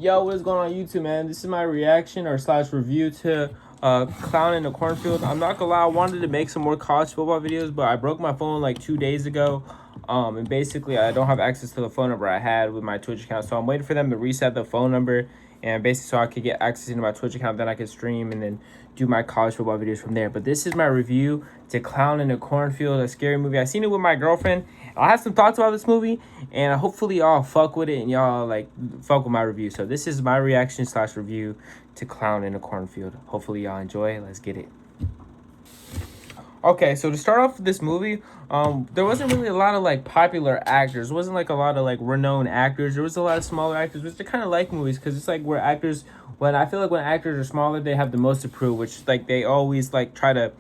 Yo, what is going on YouTube, man? This is my reaction or slash review to Clown in the Cornfield. I'm not gonna lie, I wanted to make some more college football videos, but I broke my phone like 2 days ago. And basically I don't have access to the phone number I had with my Twitch account, so I'm waiting for them to reset the phone number, and basically so I could get access into my Twitch account, then I could stream and then do my college football videos from there. But this is my review to Clown in the Cornfield, a scary movie. I seen it with my girlfriend. I have some thoughts about this movie, and hopefully y'all fuck with it and y'all like fuck with my review. So this is my reaction slash review to Clown in the Cornfield. Hopefully y'all enjoy. Let's get it. Okay, so to start off with this movie, there wasn't really a lot of like popular actors. It wasn't like a lot of like renowned actors. There was a lot of smaller actors, which I kind of like movies because it's like where actors, when I feel like when actors are smaller, they have the most to prove, which like they always like try to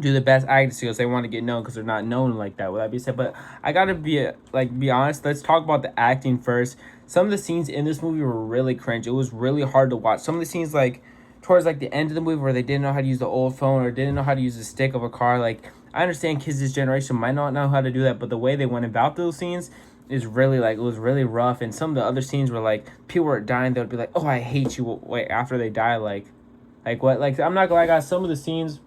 do the best acting skills. They want to get known because they're not known like that. With that being said, but I gotta be honest. Let's talk about the acting first. Some of the scenes in this movie were really cringe. It was really hard to watch. Some of the scenes like towards like the end of the movie where they didn't know how to use the old phone or didn't know how to use the stick of a car. Like I understand kids this generation might not know how to do that, but the way they went about those scenes is really like it was really rough. And some of the other scenes were like people were dying, they would be like, "Oh, I hate you." Wait, after they die, like what? Like I'm not gonna lie, guys. Some of the scenes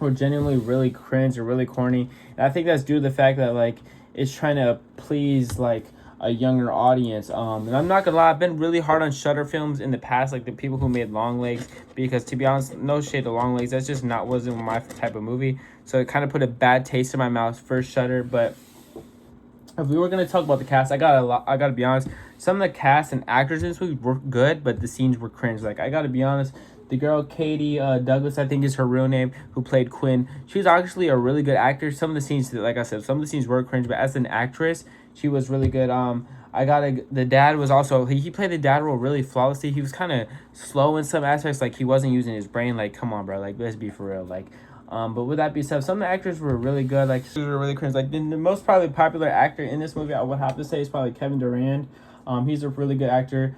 were genuinely really cringe or really corny, and I think that's due to the fact that like it's trying to please like a younger audience. And I'm not gonna lie, I've been really hard on Shutter films in the past, like the people who made Long Legs, because to be honest, no shade to Long Legs, that's just wasn't my type of movie. So it kind of put a bad taste in my mouth for Shutter. But if we were gonna talk about the cast, I gotta be honest. Some of the cast and actors in this movie were good, but the scenes were cringe. Like I gotta be honest. The girl, Katie Douglas, I think is her real name, who played Quinn. She's actually a really good actor. Some of the scenes, like I said, some of the scenes were cringe, but as an actress, she was really good. The dad was also, he played the dad role really flawlessly. He was kind of slow in some aspects, like he wasn't using his brain. Like, come on, bro, like let's be for real. Like, but with that being said, some of the actors were really good. Like, they were really cringe. Like, the most probably popular actor in this movie, I would have to say, is probably Kevin Durant. He's a really good actor.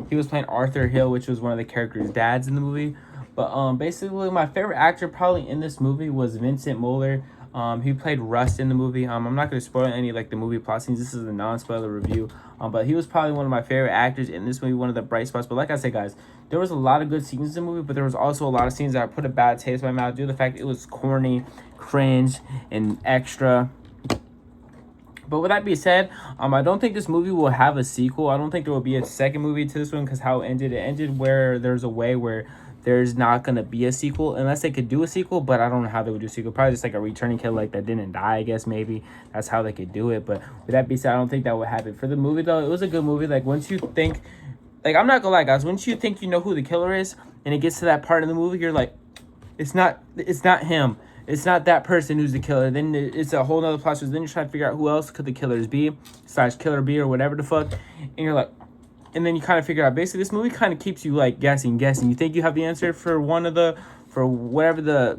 He was playing Arthur Hill, which was one of the characters' dads in the movie. But basically, my favorite actor probably in this movie was Vincent Muller. He played Rust in the movie. I'm not going to spoil any like the movie plot scenes. This is a non-spoiler review. But he was probably one of my favorite actors in this movie, one of the bright spots. But like I said, guys, there was a lot of good scenes in the movie, but there was also a lot of scenes that put a bad taste in my mouth due to the fact it was corny, cringe, and extra. But with that being said, I don't think this movie will have a sequel. I don't think there will be a second movie to this one because how it ended where there's a way where there's not going to be a sequel unless they could do a sequel, but I don't know how they would do a sequel. Probably just like a returning killer like that didn't die, I guess maybe. That's how they could do it. But with that being said, I don't think that would happen. For the movie, though, it was a good movie. Like, once you think, like, I'm not going to lie, guys. Once you think you know who the killer is and it gets to that part of the movie, you're like, it's not him. It's not that person who's the killer. Then it's a whole nother plot. So then you're trying to figure out who else could the killers be, / killer be, or whatever the fuck. And you're like, and then you kind of figure out. Basically, this movie kind of keeps you like guessing. You think you have the answer for whatever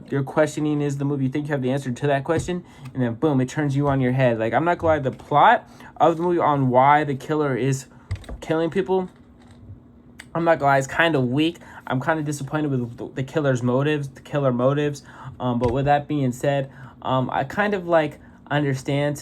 your questioning is the movie. You think you have the answer to that question, and then boom, it turns you on your head. Like I'm not gonna lie, the plot of the movie on why the killer is killing people, I'm not gonna lie, it's kind of weak. I'm kind of disappointed with the killer motives. But with that being said, I kind of like understand it,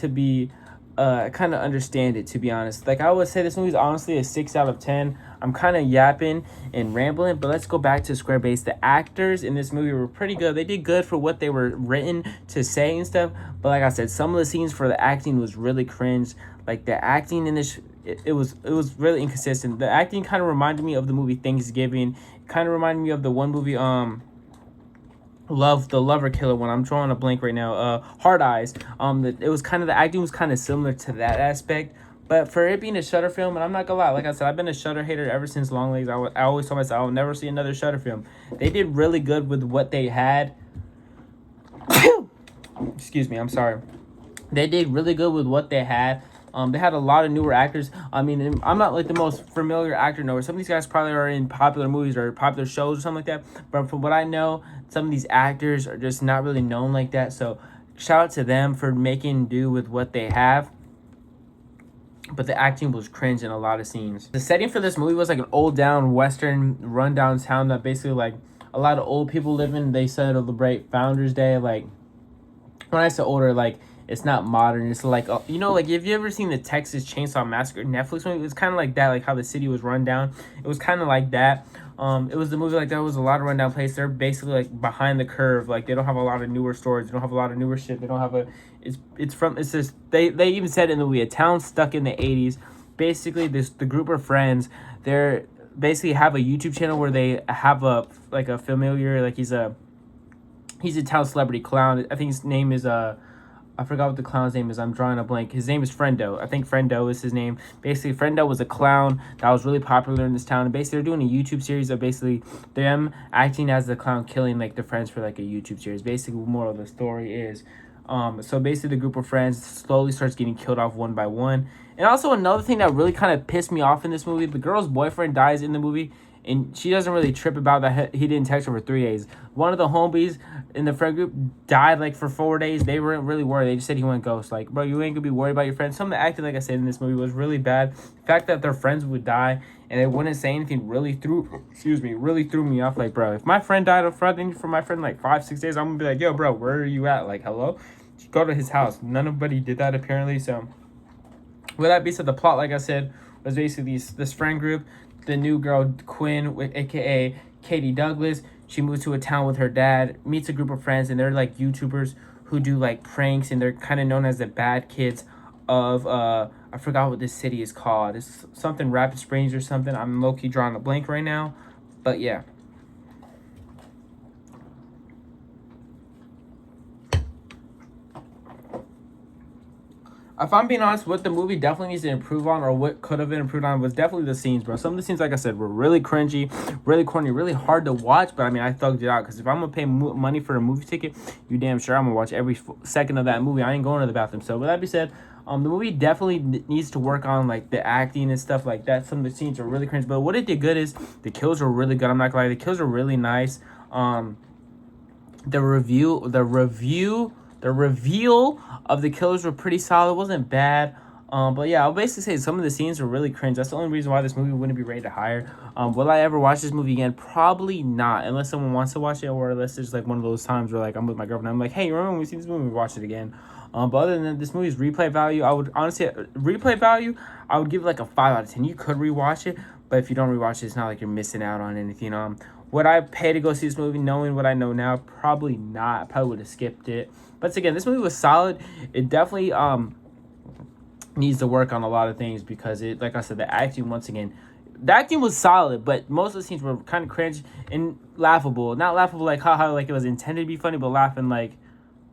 to be honest. Like I would say this movie is honestly a 6 out of 10. I'm kind of yapping and rambling, but let's go back to square base. The actors in this movie were pretty good. They did good for what they were written to say and stuff. But like I said, some of the scenes for the acting was really cringe. Like the acting in this, it was really inconsistent. The acting kind of reminded me of the movie Thanksgiving. It kind of reminded me of the one movie the lover killer one. I'm drawing a blank right now. Hard Eyes. It was kind of, the acting was kind of similar to that aspect. But for it being a Shutter film, and I'm not gonna lie, like I said, I've been a Shutter hater ever since Long Legs. I always told myself I will never see another Shutter film. They did really good with what they had. Excuse me, I'm sorry. They did really good with what they had. They had a lot of newer actors. I mean, I'm not like the most familiar actor nowhere. Some of these guys probably are in popular movies or popular shows or something like that. But from what I know, some of these actors are just not really known like that. So shout out to them for making do with what they have. But the acting was cringe in a lot of scenes. The setting for this movie was like an old down western rundown town that basically like a lot of old people live in. They celebrate Founders Day. Like when I say older, like It's not modern. It's like, you know, like, have you ever seen the Texas Chainsaw Massacre Netflix movie? It was kind of like that, like how the city was run down. It was kind of like that. It was the movie like that. Was a lot of rundown place. They're basically like behind the curve. Like, they don't have a lot of newer stories. They don't have a lot of newer shit. They don't have a. It's just they even said in the movie, a town stuck in the 80s. Basically, the group of friends, they're basically have a YouTube channel where they have a familiar, like, he's a town celebrity clown. I think his name is I forgot what the clown's name is. I'm drawing a blank. His name is Friendo. I think Friendo is his name. Basically, Friendo was a clown that was really popular in this town. And basically, they're doing a YouTube series of basically them acting as the clown, killing like their friends for like a YouTube series. Basically, the moral of the story is, so basically, the group of friends slowly starts getting killed off one by one. And also, another thing that really kind of pissed me off in this movie, the girl's boyfriend dies in the movie. And she doesn't really trip about that. He didn't text her for 3 days. One of the homies in the friend group died like for 4 days. They weren't really worried. They just said he went ghost. Like, bro, you ain't gonna be worried about your friends. Some of the acting, like I said, in this movie was really bad. The fact that their friends would die and they wouldn't say anything really threw me off. Like, bro, if my friend died of flooding for my friend like 5-6 days, I'm gonna be like, yo, bro, where are you at? Like, hello? Just go to his house. Nobody did that apparently. So with that being said, the plot, like I said, was basically this friend group. The new girl, Quinn, aka Katie Douglas, she moves to a town with her dad, meets a group of friends, and they're like YouTubers who do like pranks, and they're kind of known as the bad kids of I forgot what this city is called. It's something Rapid Springs or something. I'm low-key drawing a blank right now, but yeah. If I'm being honest, what the movie definitely needs to improve on, or what could have been improved on, was definitely the scenes, bro. Some of the scenes, like I said, were really cringy, really corny, really hard to watch. But I mean, I thugged it out, because if I'm gonna pay money for a movie ticket, you damn sure I'm gonna watch every second of that movie. I ain't going to the bathroom. So with that being said, the movie definitely needs to work on like the acting and stuff like that. Some of the scenes are really cringe, but what it did good is the kills were really good. I'm not gonna lie, the kills were really nice. The reveal of the killers were pretty solid. It wasn't bad. But yeah, I'll basically say some of the scenes were really cringe. That's the only reason why this movie wouldn't be rated higher. Will I ever watch this movie again? Probably not, unless someone wants to watch it, or unless it's like one of those times where like I'm with my girlfriend, I'm like, hey, remember when we seen this movie? We watched it again. But other than that, this movie's replay value, I would honestly I would give it like a 5 out of 10. You could rewatch it, but if you don't rewatch it, it's not like you're missing out on anything. Would I pay to go see this movie knowing what I know now? Probably not. I probably would have skipped it. But again, this movie was solid. It definitely needs to work on a lot of things, because it, like I said, the acting, once again, the acting was solid, but most of the scenes were kind of cringe and laughable. Not laughable like haha, like it was intended to be funny, but laughing like,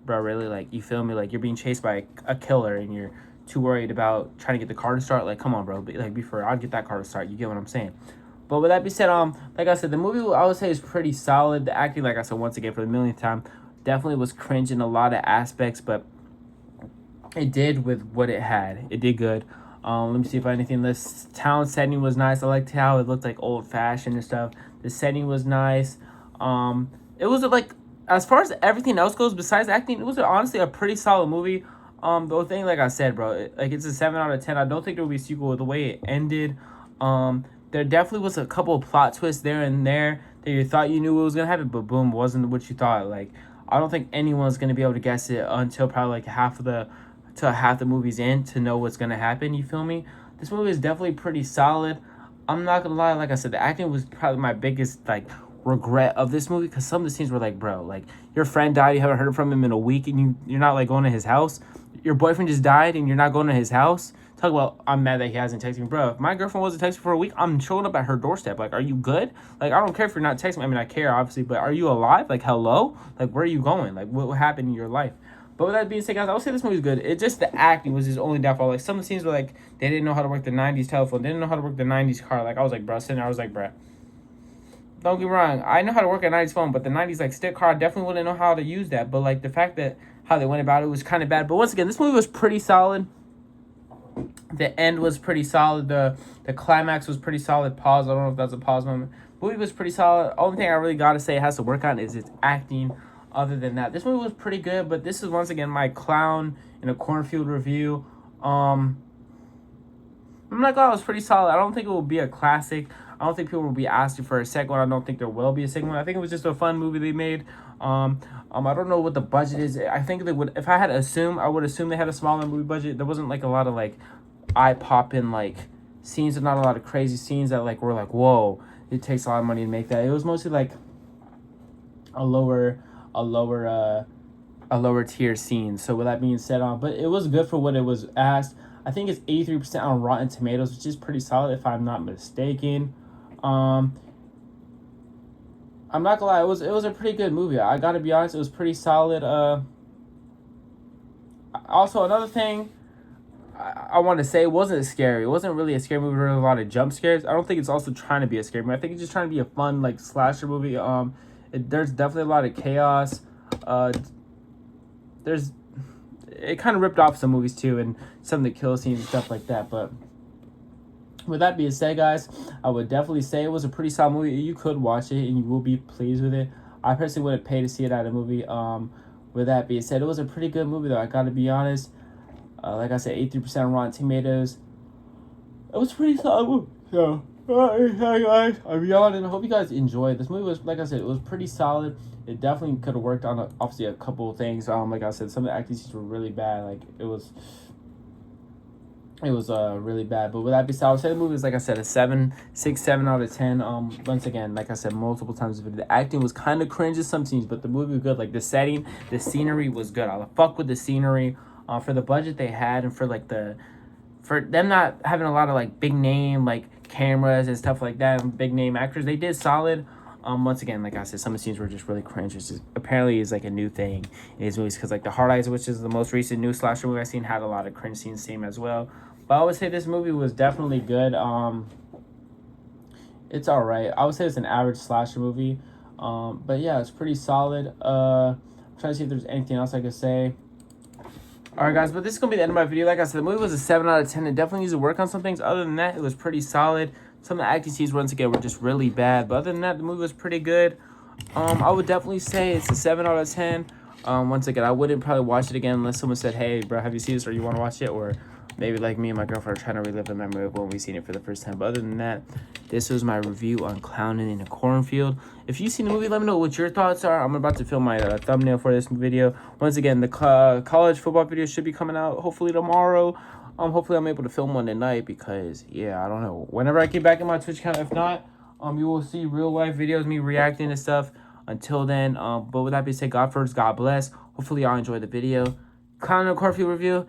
bro, really, like, you feel me? Like, you're being chased by a killer and you're too worried about trying to get the car to start. Like, come on, bro. Like, before I'll get that car to start. You get what I'm saying? But with that being said, like I said, the movie I would say is pretty solid. The acting, like I said, once again for the millionth time, definitely was cringe in a lot of aspects, but it did with what it had. It did good. Let me see if anything. This town setting was nice. I liked how it looked like old fashioned and stuff. The setting was nice. It was like, as far as everything else goes besides acting, it was honestly a pretty solid movie. The whole thing, like I said, bro, like it's a 7 out of 10. I don't think there will be a sequel with the way it ended. There definitely was a couple of plot twists there and there that you thought you knew what was gonna happen, but boom, wasn't what you thought. Like, I don't think anyone's gonna be able to guess it until probably like half the movie's in to know what's gonna happen. You feel me? This movie is definitely pretty solid. I'm not gonna lie, like I said, the acting was probably my biggest like regret of this movie, because some of the scenes were like, bro, like, your friend died, you haven't heard from him in a week, and you're not like going to his house. Your boyfriend just died and you're not going to his house. Talk about, I'm mad that he hasn't texted me. Bro, if my girlfriend wasn't texting for a week, I'm showing up at her doorstep. Like, are you good? Like, I don't care if you're not texting me. I mean, I care, obviously, but are you alive? Like, hello? Like, where are you going? Like, what happened in your life? But with that being said, guys, I would say this movie's good. It just, the acting was his only downfall. Like, some of the scenes were like, they didn't know how to work the 90s telephone. They didn't know how to work the 90s car. Like, I was like, bro, sitting there, I was like, bro, don't get me wrong, I know how to work a 90s phone, but the 90s, like, stick car, I definitely wouldn't know how to use that. But, like, the fact that how they went about it was kind of bad. But once again, this movie was pretty solid. The end was pretty solid. The climax was pretty solid. Pause. I don't know if that's a pause moment. Movie was pretty solid. Only thing I really got to say it has to work on is its acting. Other than that, this movie was pretty good. But this is, once again, my clown in a cornfield review. I'm not gonna lie, it was pretty solid. I don't think it will be a classic. I don't think people will be asking for a second one. I don't think there will be a second one. I think it was just a fun movie they made. I don't know what the budget is. I think they would, if I had to assume, I would assume they had a smaller movie budget. There wasn't like a lot of like eye popping like scenes, and not a lot of crazy scenes that like were like, whoa, it takes a lot of money to make that. It was mostly like a lower a lower a lower tier scene. So with that being said, but it was good for what it was asked. I think it's 83% on Rotten Tomatoes, which is pretty solid if I'm not mistaken. Um, I'm not gonna lie, it was a pretty good movie. I gotta be honest, it was pretty solid. Also another thing I want to say, it wasn't scary. It wasn't really a scary movie. There was a lot of jump scares. I don't think it's also trying to be a scary movie. I think it's just trying to be a fun like slasher movie. There's definitely a lot of chaos. There's it kind of ripped off some movies too, and some of the kill scenes and stuff like that. But with that being said, guys, I would definitely say it was a pretty solid movie. You could watch it and you will be pleased with it. I personally wouldn't pay to see it at a movie. With that being said, it was a pretty good movie though. I gotta be honest. Like I said, 83% on Rotten Tomatoes. It was pretty solid. So, hey guys, I'm yawning. I hope you guys enjoyed. This movie was, like I said, it was pretty solid. It definitely could have worked on obviously a couple of things. Like I said, some of the acting scenes were really bad. Like it was really bad. But with that being said, I would say the movie is, like I said, a 7 out of 10. Once again, like I said multiple times, the acting was kind of cringe in some scenes, but the movie was good. Like the setting, the scenery was good. I fuck with the scenery. For the budget they had, and for like for them not having a lot of like big name like cameras and stuff like that, and big name actors, they did solid. Once again, like I said, some of the scenes were just really cringe, which is apparently is like a new thing in these movies, because like the Hard Eyes, which is the most recent new slasher movie I've seen, had a lot of cringe scenes same as well. But I would say this movie was definitely good. It's all right. I would say it's an average slasher movie. But yeah, it's pretty solid. I'm trying to see if there's anything else I could say. Alright guys, but this is going to be the end of my video. Like I said, the movie was a 7 out of 10. It definitely needs to work on some things. Other than that, it was pretty solid. Some of the acting scenes, once again, were just really bad. But other than that, the movie was pretty good. I would definitely say it's a 7 out of 10. Once again, I wouldn't probably watch it again unless someone said, hey, bro, have you seen this or you want to watch it? Or maybe like me and my girlfriend are trying to relive the memory of when we seen it for the first time. But other than that, this was my review on Clowning in a Cornfield. If you've seen the movie, let me know what your thoughts are. I'm about to film my thumbnail for this video. Once again, the college football video should be coming out hopefully tomorrow. Hopefully I'm able to film one tonight because, yeah, I don't know. Whenever I get back in my Twitch account, if not, you will see real life videos, me reacting to stuff. Until then, but with that being said, God first, God bless. Hopefully y'all enjoyed the video. Clowning in a Cornfield review.